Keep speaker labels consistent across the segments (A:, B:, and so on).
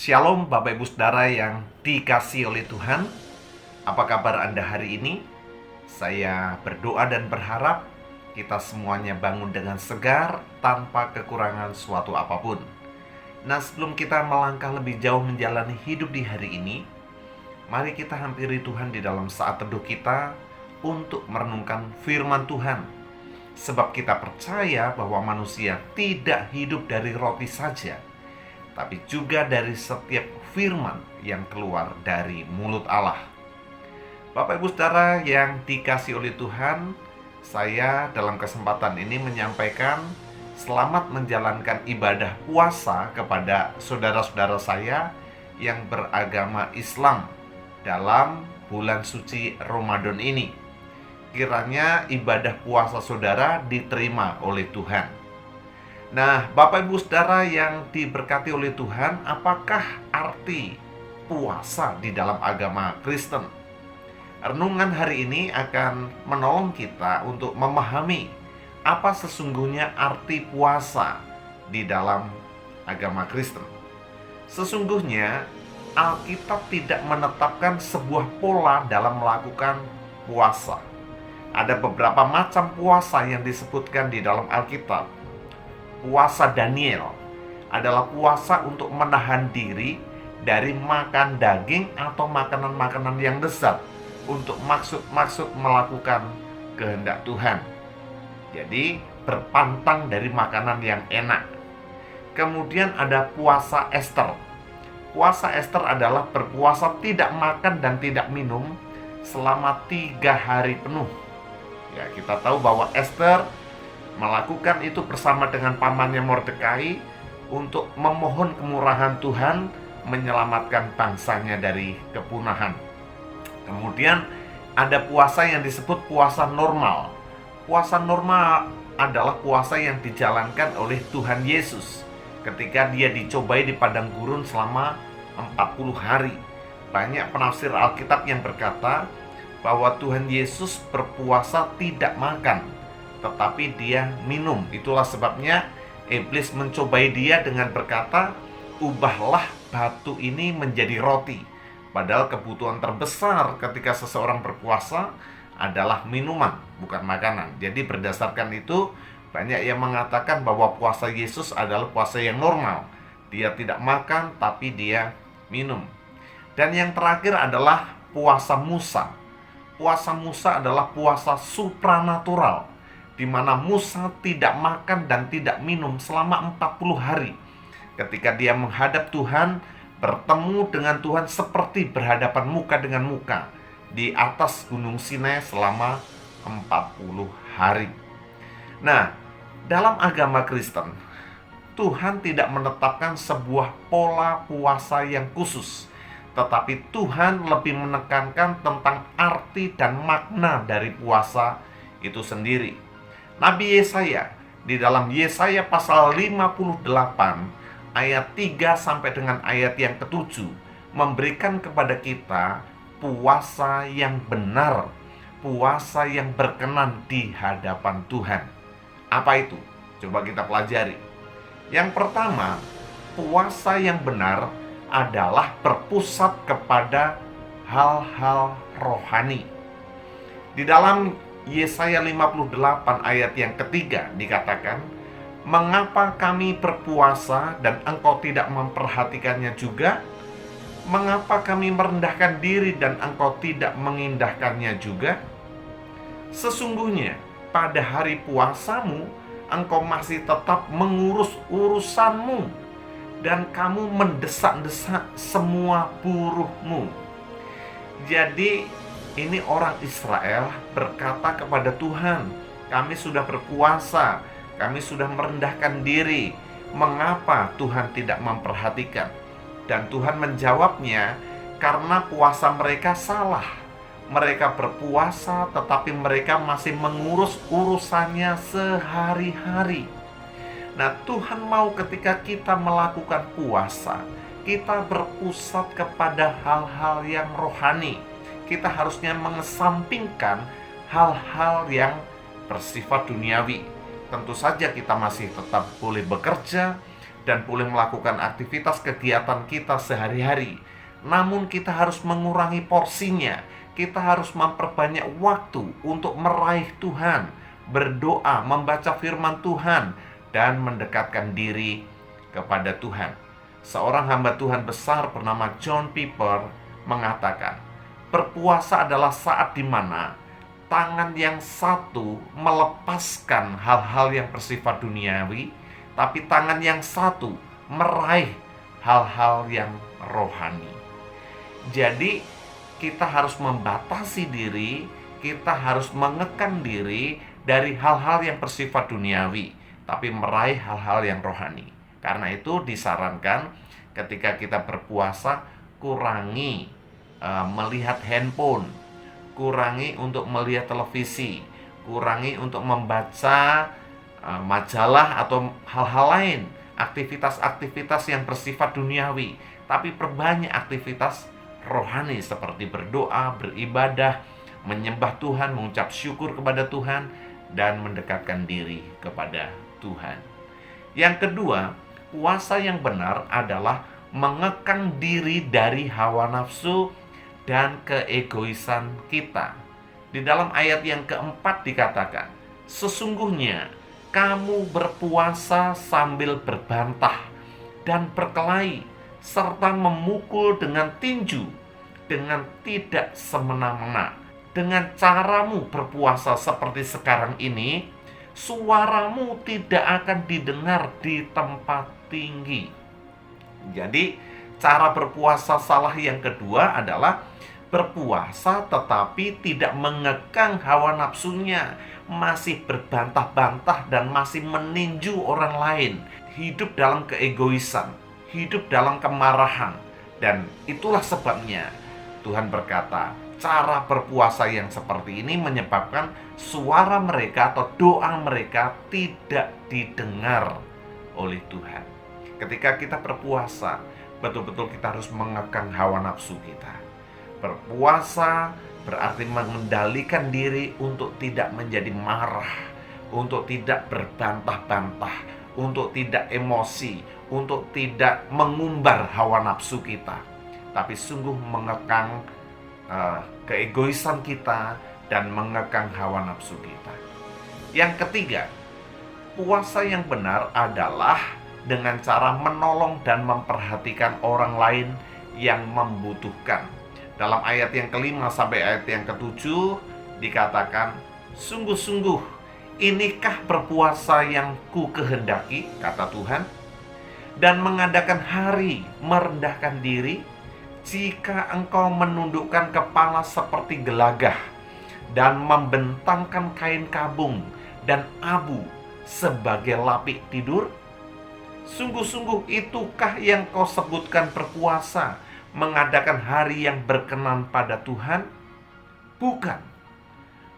A: Shalom Bapak Ibu Saudara yang dikasihi oleh Tuhan. Apa kabar Anda hari ini? Saya berdoa dan berharap kita semuanya bangun dengan segar tanpa kekurangan suatu apapun. Nah, sebelum kita melangkah lebih jauh menjalani hidup di hari ini, mari kita hampiri Tuhan di dalam saat teduh kita untuk merenungkan firman Tuhan. Sebab kita percaya bahwa manusia tidak hidup dari roti saja, tapi juga dari setiap firman yang keluar dari mulut Allah. Bapak Ibu Saudara yang dikasihi oleh Tuhan, saya dalam kesempatan ini menyampaikan selamat menjalankan ibadah puasa kepada saudara-saudara saya yang beragama Islam dalam bulan suci Ramadan ini. Kiranya ibadah puasa saudara diterima oleh Tuhan. Nah, Bapak Ibu Saudara yang diberkati oleh Tuhan, apakah arti puasa di dalam agama Kristen? Renungan hari ini akan menolong kita untuk memahami apa sesungguhnya arti puasa di dalam agama Kristen. Sesungguhnya Alkitab tidak menetapkan sebuah pola dalam melakukan puasa. Ada beberapa macam puasa yang disebutkan di dalam Alkitab. Puasa Daniel adalah puasa untuk menahan diri dari makan daging atau makanan-makanan yang lezat untuk maksud melakukan kehendak Tuhan. Jadi berpantang dari makanan yang enak. Kemudian ada puasa Ester. Puasa Ester adalah berpuasa tidak makan dan tidak minum selama 3 hari penuh. Ya, kita tahu bahwa Ester melakukan itu bersama dengan pamannya Mordekai untuk memohon kemurahan Tuhan menyelamatkan bangsanya dari kepunahan. Kemudian ada puasa yang disebut puasa normal. Puasa normal adalah puasa yang dijalankan oleh Tuhan Yesus ketika dia dicobai di padang gurun selama 40 hari. Banyak penafsir Alkitab yang berkata bahwa Tuhan Yesus berpuasa tidak makan, tetapi dia minum. Itulah sebabnya iblis mencobai dia dengan berkata, ubahlah batu ini menjadi roti. Padahal kebutuhan terbesar ketika seseorang berpuasa adalah minuman, bukan makanan. Jadi berdasarkan itu, banyak yang mengatakan bahwa puasa Yesus adalah puasa yang normal. Dia tidak makan, tapi dia minum. Dan yang terakhir adalah puasa Musa. Puasa Musa adalah puasa supranatural, di mana Musa tidak makan dan tidak minum selama 40 hari. Ketika dia menghadap Tuhan, bertemu dengan Tuhan seperti berhadapan muka dengan muka di atas Gunung Sinai selama 40 hari. Nah, dalam agama Kristen, Tuhan tidak menetapkan sebuah pola puasa yang khusus, tetapi Tuhan lebih menekankan tentang arti dan makna dari puasa itu sendiri. Nabi Yesaya di dalam Yesaya pasal 58 ayat 3 sampai dengan ayat yang ke-7 memberikan kepada kita puasa yang benar, puasa yang berkenan di hadapan Tuhan. Apa itu? Coba kita pelajari. Yang pertama, puasa yang benar adalah berpusat kepada hal-hal rohani. Di dalam Yesaya 58 ayat yang ketiga dikatakan, mengapa kami berpuasa dan engkau tidak memperhatikannya juga? Mengapa kami merendahkan diri dan engkau tidak mengindahkannya juga? Sesungguhnya pada hari puasamu engkau masih tetap mengurus urusanmu dan kamu mendesak-desak semua buruhmu. Jadi ini orang Israel berkata kepada Tuhan, kami sudah berpuasa, kami sudah merendahkan diri, mengapa Tuhan tidak memperhatikan? Dan Tuhan menjawabnya, karena puasa mereka salah. Mereka berpuasa tetapi mereka masih mengurus urusannya sehari-hari. Nah, Tuhan mau ketika kita melakukan puasa, kita berpusat kepada hal-hal yang rohani. Kita harusnya mengesampingkan hal-hal yang bersifat duniawi. Tentu saja kita masih tetap boleh bekerja, dan boleh melakukan aktivitas kegiatan kita sehari-hari. Namun kita harus mengurangi porsinya. Kita harus memperbanyak waktu untuk meraih Tuhan, berdoa, membaca firman Tuhan, dan mendekatkan diri kepada Tuhan. Seorang hamba Tuhan besar bernama John Piper mengatakan, berpuasa adalah saat di mana tangan yang satu melepaskan hal-hal yang bersifat duniawi, tapi tangan yang satu meraih hal-hal yang rohani. Jadi kita harus membatasi diri, kita harus mengekang diri dari hal-hal yang bersifat duniawi, tapi meraih hal-hal yang rohani. Karena itu disarankan ketika kita berpuasa, kurangi melihat handphone, kurangi untuk melihat televisi, kurangi untuk membaca majalah atau hal-hal lain, aktivitas-aktivitas yang bersifat duniawi, tapi perbanyak aktivitas rohani seperti berdoa, beribadah, menyembah Tuhan, mengucap syukur kepada Tuhan, dan mendekatkan diri kepada Tuhan. Yang kedua, puasa yang benar adalah mengekang diri dari hawa nafsu dan keegoisan kita. Di dalam ayat yang keempat dikatakan, sesungguhnya kamu berpuasa sambil berbantah dan berkelahi, serta memukul dengan tinju, dengan tidak semena-mena. Dengan caramu berpuasa seperti sekarang ini, suaramu tidak akan didengar di tempat tinggi. Jadi, cara berpuasa salah yang kedua adalah berpuasa tetapi tidak mengekang hawa nafsunya, masih berbantah-bantah dan masih meninju orang lain, hidup dalam keegoisan, hidup dalam kemarahan. Dan itulah sebabnya Tuhan berkata, cara berpuasa yang seperti ini menyebabkan suara mereka atau doa mereka tidak didengar oleh Tuhan. Ketika kita berpuasa, betul-betul kita harus mengekang hawa nafsu kita. Berpuasa berarti mengendalikan diri untuk tidak menjadi marah, untuk tidak berbantah-bantah, untuk tidak emosi, untuk tidak mengumbar hawa nafsu kita, tapi sungguh mengekang keegoisan kita dan mengekang hawa nafsu kita. Yang ketiga, puasa yang benar adalah dengan cara menolong dan memperhatikan orang lain yang membutuhkan. Dalam ayat yang kelima sampai ayat yang ketujuh dikatakan, sungguh-sungguh inikah berpuasa yang ku kehendaki, kata Tuhan, dan mengadakan hari merendahkan diri, jika engkau menundukkan kepala seperti gelagah dan membentangkan kain kabung dan abu sebagai lapik tidur. Sungguh-sungguh itukah yang kau sebutkan berpuasa, mengadakan hari yang berkenan pada Tuhan? Bukan.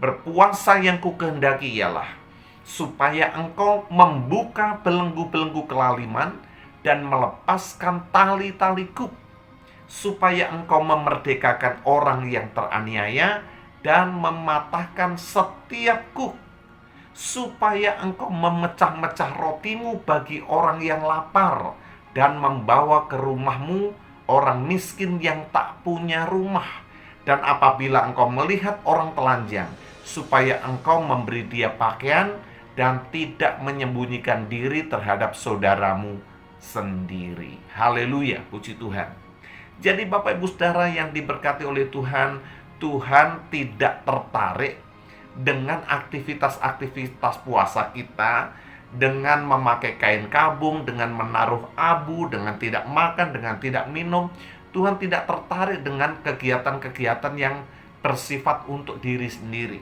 A: Berpuasa yang kukehendaki ialah supaya engkau membuka belenggu-belenggu kelaliman dan melepaskan tali-tali kuk, supaya engkau memerdekakan orang yang teraniaya dan mematahkan setiap kuk, supaya engkau memecah-mecah rotimu bagi orang yang lapar dan membawa ke rumahmu orang miskin yang tak punya rumah. Dan apabila engkau melihat orang telanjang, supaya engkau memberi dia pakaian dan tidak menyembunyikan diri terhadap saudaramu sendiri. Haleluya, puji Tuhan. Jadi Bapak Ibu Saudara yang diberkati oleh Tuhan, Tuhan tidak tertarik dengan aktivitas-aktivitas puasa kita, dengan memakai kain kabung, dengan menaruh abu, dengan tidak makan, dengan tidak minum. Tuhan tidak tertarik dengan kegiatan-kegiatan yang bersifat untuk diri sendiri.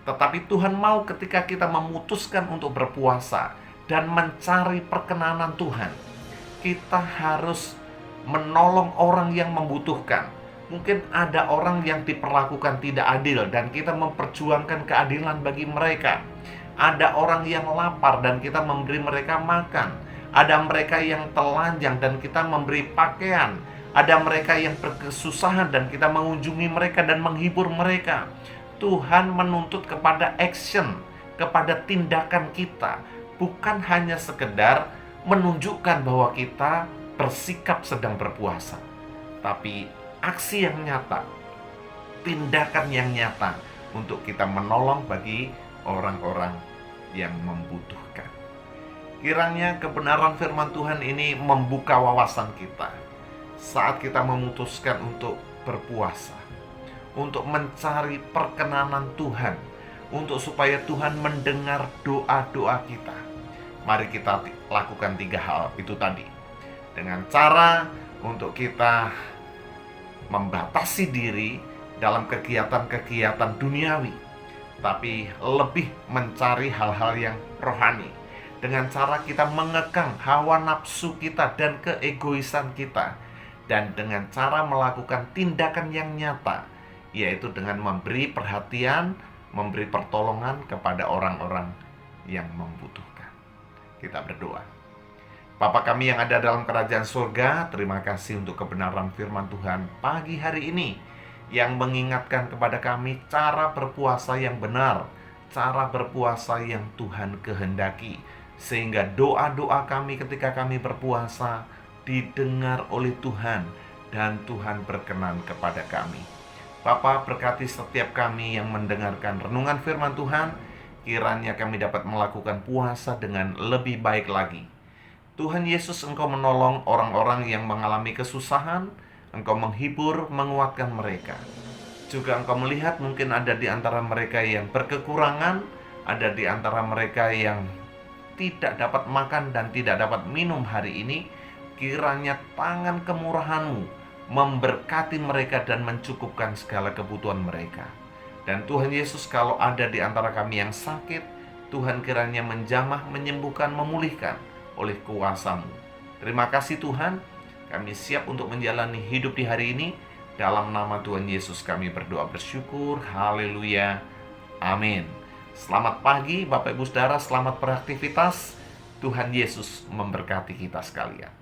A: Tetapi Tuhan mau ketika kita memutuskan untuk berpuasa dan mencari perkenanan Tuhan, kita harus menolong orang yang membutuhkan. Mungkin ada orang yang diperlakukan tidak adil dan kita memperjuangkan keadilan bagi mereka. Ada orang yang lapar dan kita memberi mereka makan. Ada mereka yang telanjang dan kita memberi pakaian. Ada mereka yang berkesusahan dan kita mengunjungi mereka dan menghibur mereka. Tuhan menuntut kepada action, kepada tindakan kita, bukan hanya sekedar menunjukkan bahwa kita bersikap sedang berpuasa, tapi aksi yang nyata, tindakan yang nyata untuk kita menolong bagi orang-orang yang membutuhkan. Kiranya kebenaran firman Tuhan ini membuka wawasan kita saat kita memutuskan untuk berpuasa, untuk mencari perkenanan Tuhan, untuk supaya Tuhan mendengar doa-doa kita. Mari kita lakukan 3 hal itu tadi, dengan cara untuk kita membatasi diri dalam kegiatan-kegiatan duniawi, tapi lebih mencari hal-hal yang rohani, dengan cara kita mengekang hawa nafsu kita dan keegoisan kita, dan dengan cara melakukan tindakan yang nyata, yaitu dengan memberi perhatian, memberi pertolongan kepada orang-orang yang membutuhkan. Kita berdoa. Bapa kami yang ada dalam kerajaan surga, terima kasih untuk kebenaran firman Tuhan pagi hari ini, yang mengingatkan kepada kami cara berpuasa yang benar, cara berpuasa yang Tuhan kehendaki, sehingga doa-doa kami ketika kami berpuasa didengar oleh Tuhan, dan Tuhan berkenan kepada kami. Bapa, berkati setiap kami yang mendengarkan renungan firman Tuhan, kiranya kami dapat melakukan puasa dengan lebih baik lagi. Tuhan Yesus, Engkau menolong orang-orang yang mengalami kesusahan, Engkau menghibur, menguatkan mereka. Juga Engkau melihat mungkin ada di antara mereka yang berkekurangan, ada di antara mereka yang tidak dapat makan dan tidak dapat minum hari ini. Kiranya tangan kemurahan-Mu memberkati mereka dan mencukupkan segala kebutuhan mereka. Dan Tuhan Yesus, kalau ada di antara kami yang sakit, Tuhan kiranya menjamah, menyembuhkan, memulihkan oleh kuasa-Mu. Terima kasih Tuhan, kami siap untuk menjalani hidup di hari ini. Dalam nama Tuhan Yesus kami berdoa bersyukur. Haleluya. Amin. Selamat pagi Bapak Ibu Saudara, selamat beraktivitas. Tuhan Yesus memberkati kita sekalian.